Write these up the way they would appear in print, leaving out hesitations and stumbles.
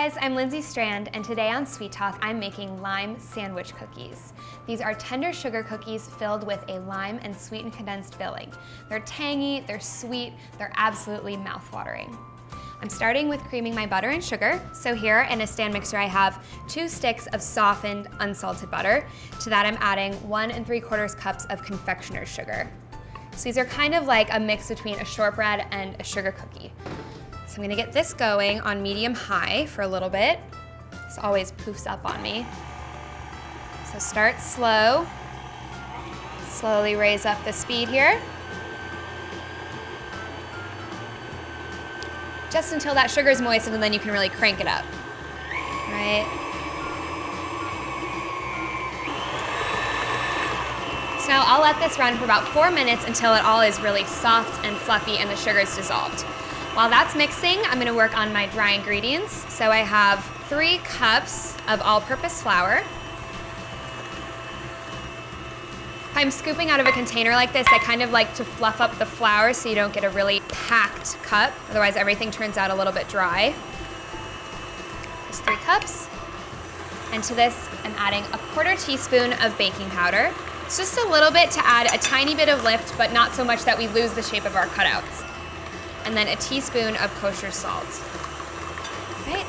guys, I'm Lindsay Strand, and today on Sweet Talk, I'm making lime sandwich cookies. These are tender sugar cookies filled with a lime and sweetened condensed filling. They're tangy, they're sweet, they're absolutely mouth-watering. I'm starting with creaming my butter and sugar. So here in a stand mixer, I have 2 sticks of softened, unsalted butter. To that, I'm adding 1 3/4 cups of confectioner's sugar. So these are kind of like a mix between a shortbread and a sugar cookie. So I'm gonna get this going on medium-high for a little bit. This always poofs up on me. So start slow. Slowly raise up the speed here. Just until that sugar is moistened, and then you can really crank it up, right? So now I'll let this run for about 4 minutes until it all is really soft and fluffy and the sugar is dissolved. While that's mixing, I'm gonna work on my dry ingredients. So I have 3 cups of all-purpose flour. If I'm scooping out of a container like this, I kind of like to fluff up the flour so you don't get a really packed cup. Otherwise, everything turns out a little bit dry. There's 3 cups. And to this, I'm adding a 1/4 teaspoon of baking powder. It's just a little bit to add a tiny bit of lift, but not so much that we lose the shape of our cutouts. And then a teaspoon of kosher salt. Right.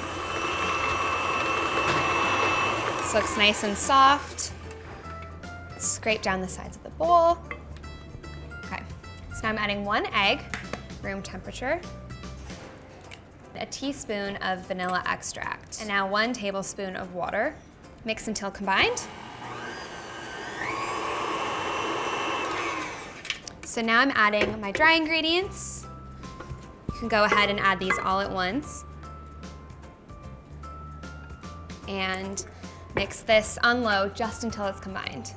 This looks nice and soft. Scrape down the sides of the bowl. Okay, so now I'm adding 1 egg, room temperature, a teaspoon of vanilla extract, and now 1 tablespoon of water. Mix until combined. So now I'm adding my dry ingredients. You can go ahead and add these all at once. And mix this on low just until it's combined.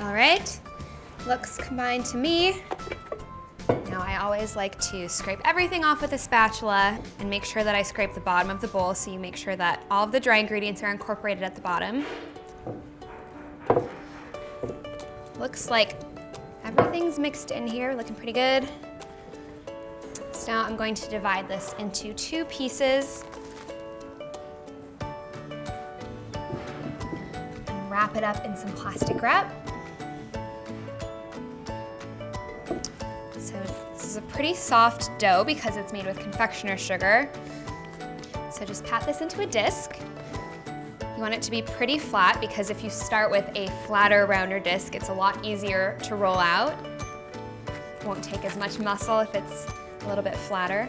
All right, looks combined to me. Now I always like to scrape everything off with a spatula and make sure that I scrape the bottom of the bowl so you make sure that all of the dry ingredients are incorporated at the bottom. Looks like everything's mixed in here, looking pretty good. So now I'm going to divide this into 2 pieces and wrap it up in some plastic wrap. So this is a pretty soft dough because it's made with confectioner's sugar. So just pat this into a disc. You want it to be pretty flat because if you start with a flatter, rounder disc, it's a lot easier to roll out. It won't take as much muscle if it's a little bit flatter.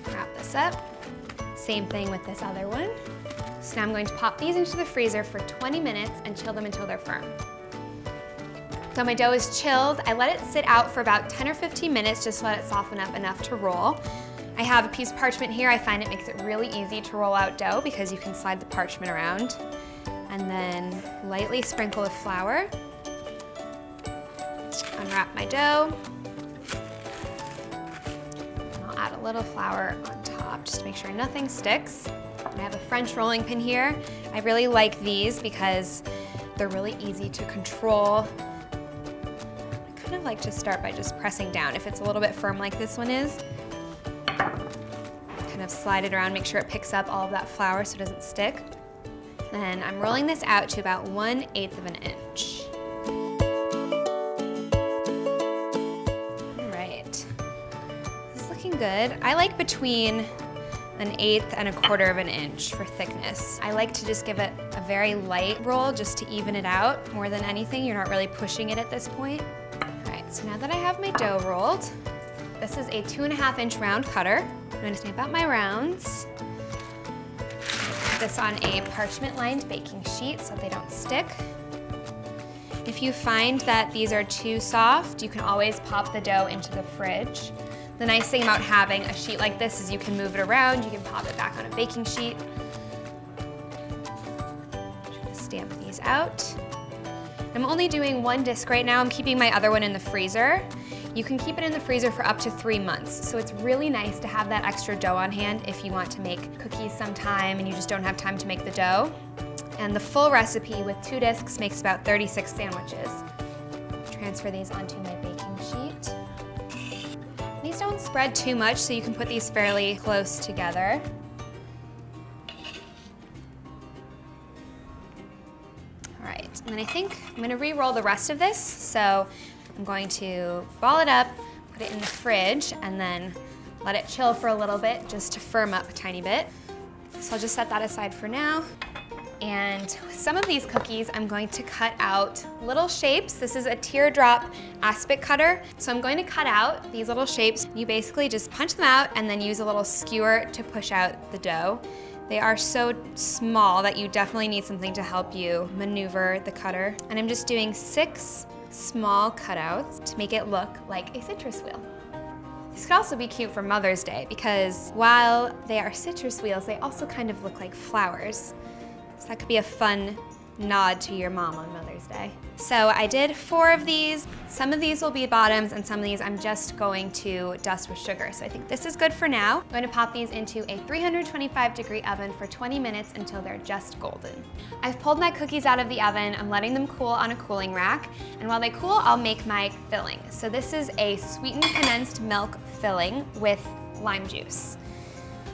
Wrap this up. Same thing with this other one. So now I'm going to pop these into the freezer for 20 minutes and chill them until they're firm. So my dough is chilled. I let it sit out for about 10 or 15 minutes just to let it soften up enough to roll. I have a piece of parchment here. I find it makes it really easy to roll out dough because you can slide the parchment around. And then lightly sprinkle with flour. Unwrap my dough. And I'll add a little flour on top just to make sure nothing sticks. And I have a French rolling pin here. I really like these because they're really easy to control. I kind of like to start by just pressing down if it's a little bit firm like this one is. Kind of slide it around, make sure it picks up all of that flour so it doesn't stick. Then I'm rolling this out to about 1/8 of an inch. All right, this is looking good. I like between 1/8 and 1/4 of an inch for thickness. I like to just give it a very light roll just to even it out more than anything. You're not really pushing it at this point. All right, so now that I have my dough rolled, this is a 2.5 inch round cutter. I'm gonna stamp out my rounds. Put this on a parchment-lined baking sheet so they don't stick. If you find that these are too soft, you can always pop the dough into the fridge. The nice thing about having a sheet like this is you can move it around, you can pop it back on a baking sheet. Stamp these out. I'm only doing 1 disc right now. I'm keeping my other one in the freezer. You can keep it in the freezer for up to 3 months, so it's really nice to have that extra dough on hand if you want to make cookies sometime and you just don't have time to make the dough. And the full recipe with 2 discs makes about 36 sandwiches. transfer these onto my baking sheet. These don't spread too much, so you can put these fairly close together. All right, and then I think I'm gonna re-roll the rest of this. So I'm going to ball it up, put it in the fridge, and then let it chill for a little bit just to firm up a tiny bit. So I'll just set that aside for now. And some of these cookies, I'm going to cut out little shapes. This is a teardrop aspic cutter. So I'm going to cut out these little shapes. You basically just punch them out and then use a little skewer to push out the dough. They are so small that you definitely need something to help you maneuver the cutter. And I'm just doing 6 small cutouts to make it look like a citrus wheel. This could also be cute for Mother's Day because while they are citrus wheels, they also kind of look like flowers. So that could be a fun nod to your mom on Mother's Day. So I did 4 of these. Some of these will be bottoms and some of these I'm just going to dust with sugar. So I think this is good for now. I'm going to pop these into a 325-degree oven for 20 minutes until they're just golden. I've pulled my cookies out of the oven. I'm letting them cool on a cooling rack. And while they cool, I'll make my filling. So this is a sweetened condensed milk filling with lime juice.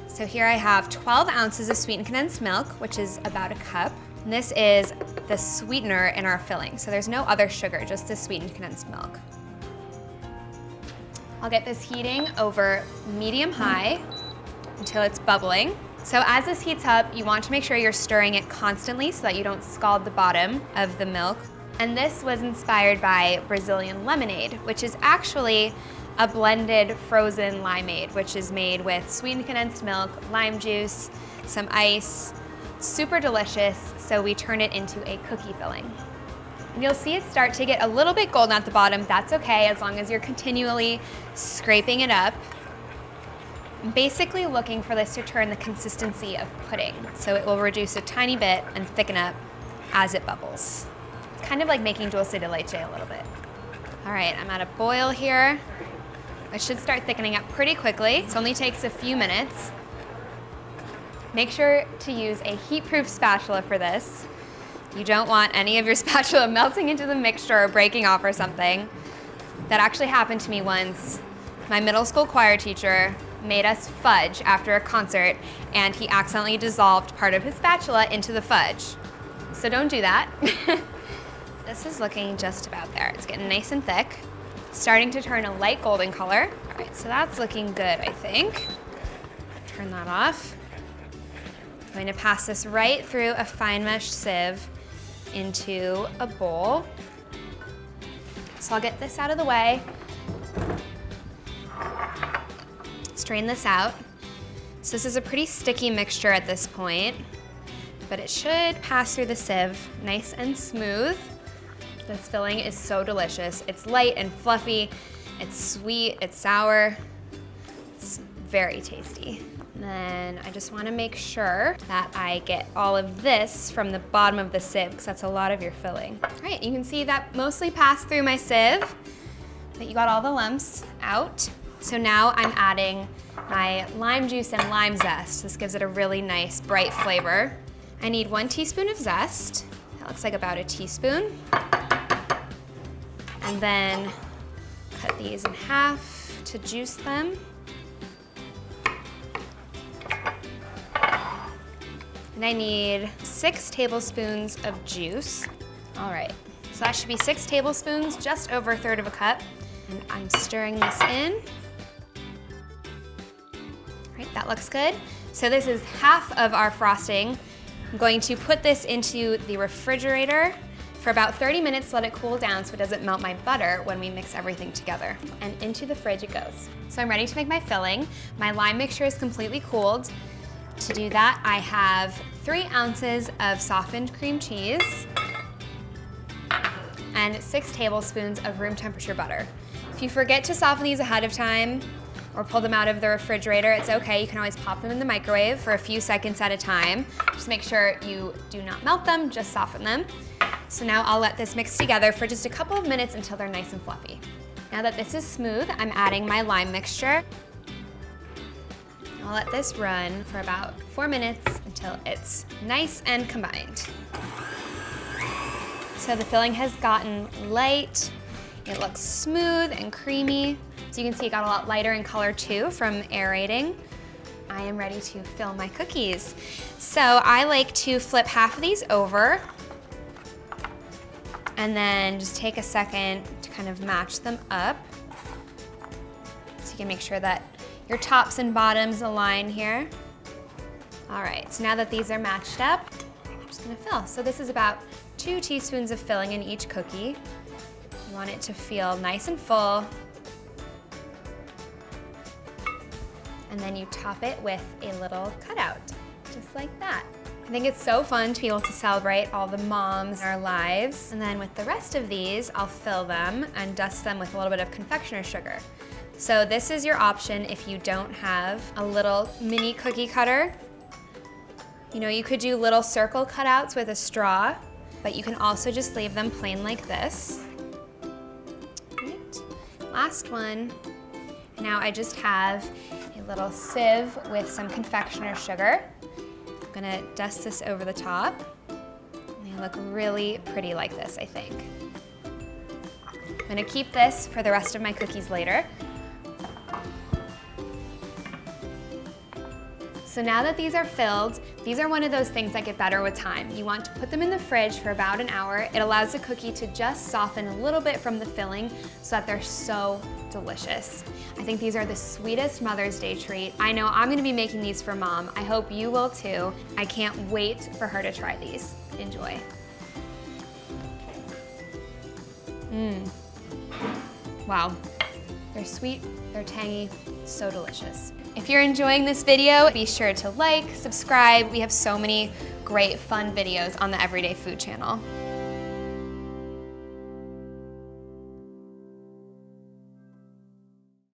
So here I have 12 ounces of sweetened condensed milk, which is about a cup. And this is the sweetener in our filling. So there's no other sugar, just the sweetened condensed milk. I'll get this heating over medium-high until it's bubbling. So as this heats up, you want to make sure you're stirring it constantly so that you don't scald the bottom of the milk. And this was inspired by Brazilian lemonade, which is actually a blended frozen limeade, which is made with sweetened condensed milk, lime juice, some ice. Super delicious, so we turn it into a cookie filling. And you'll see it start to get a little bit golden at the bottom. That's okay, as long as you're continually scraping it up. I'm basically looking for this to turn the consistency of pudding, so it will reduce a tiny bit and thicken up as it bubbles. It's kind of like making dulce de leche a little bit. All right, I'm at a boil here. It should start thickening up pretty quickly. It only takes a few minutes. Make sure to use a heat-proof spatula for this. You don't want any of your spatula melting into the mixture or breaking off or something. That actually happened to me once. My middle school choir teacher made us fudge after a concert, and he accidentally dissolved part of his spatula into the fudge. So don't do that. This is looking just about there. It's getting nice and thick. Starting to turn a light golden color. All right, so that's looking good, I think. Turn that off. I'm going to pass this right through a fine mesh sieve into a bowl. So I'll get this out of the way. Strain this out. So this is a pretty sticky mixture at this point, but it should pass through the sieve nice and smooth. This filling is so delicious. It's light and fluffy. It's sweet, it's sour. It's very tasty. And then I just want to make sure that I get all of this from the bottom of the sieve because that's a lot of your filling. All right, you can see that mostly passed through my sieve, but you got all the lumps out. So now I'm adding my lime juice and lime zest. This gives it a really nice bright flavor. I need 1 teaspoon of zest. That looks like about a teaspoon. And then cut these in half to juice them. And I need 6 tablespoons of juice. All right, so that should be 6 tablespoons, just over 1/3 of a cup. And I'm stirring this in. All right, that looks good. So this is half of our frosting. I'm going to put this into the refrigerator for about 30 minutes, let it cool down so it doesn't melt my butter when we mix everything together. And into the fridge it goes. So I'm ready to make my filling. My lime mixture is completely cooled. To do that, I have 3 ounces of softened cream cheese and 6 tablespoons of room temperature butter. If you forget to soften these ahead of time or pull them out of the refrigerator, it's okay. You can always pop them in the microwave for a few seconds at a time. Just make sure you do not melt them, just soften them. So now I'll let this mix together for just a couple of minutes until they're nice and fluffy. Now that this is smooth, I'm adding my lime mixture. I'll let this run for about 4 minutes until it's nice and combined. So the filling has gotten light It looks smooth and creamy. So you can see it got a lot lighter in color too from aerating. I am ready to fill my cookies. So I like to flip half of these over and then just take a second to kind of match them up. So you can make sure that your tops and bottoms align here. All right, so now that these are matched up, I'm just gonna fill. So this is about 2 teaspoons of filling in each cookie. You want it to feel nice and full. And then you top it with a little cutout, just like that. I think it's so fun to be able to celebrate all the moms in our lives. And then with the rest of these, I'll fill them and dust them with a little bit of confectioner's sugar. So this is your option if you don't have a little mini cookie cutter. You know, you could do little circle cutouts with a straw, but you can also just leave them plain like this. Right. Last one. Now I just have a little sieve with some confectioner's sugar. I'm gonna dust this over the top. They look really pretty like this, I think. I'm gonna keep this for the rest of my cookies later. So now that these are filled, these are one of those things that get better with time. You want to put them in the fridge for about an hour. It allows the cookie to just soften a little bit from the filling so that they're so delicious. I think these are the sweetest Mother's Day treat. I know I'm gonna be making these for Mom. I hope you will too. I can't wait for her to try these. Enjoy. Wow. They're sweet, they're tangy, so delicious. If you're enjoying this video, be sure to like, subscribe. We have so many great fun videos on the Everyday Food channel.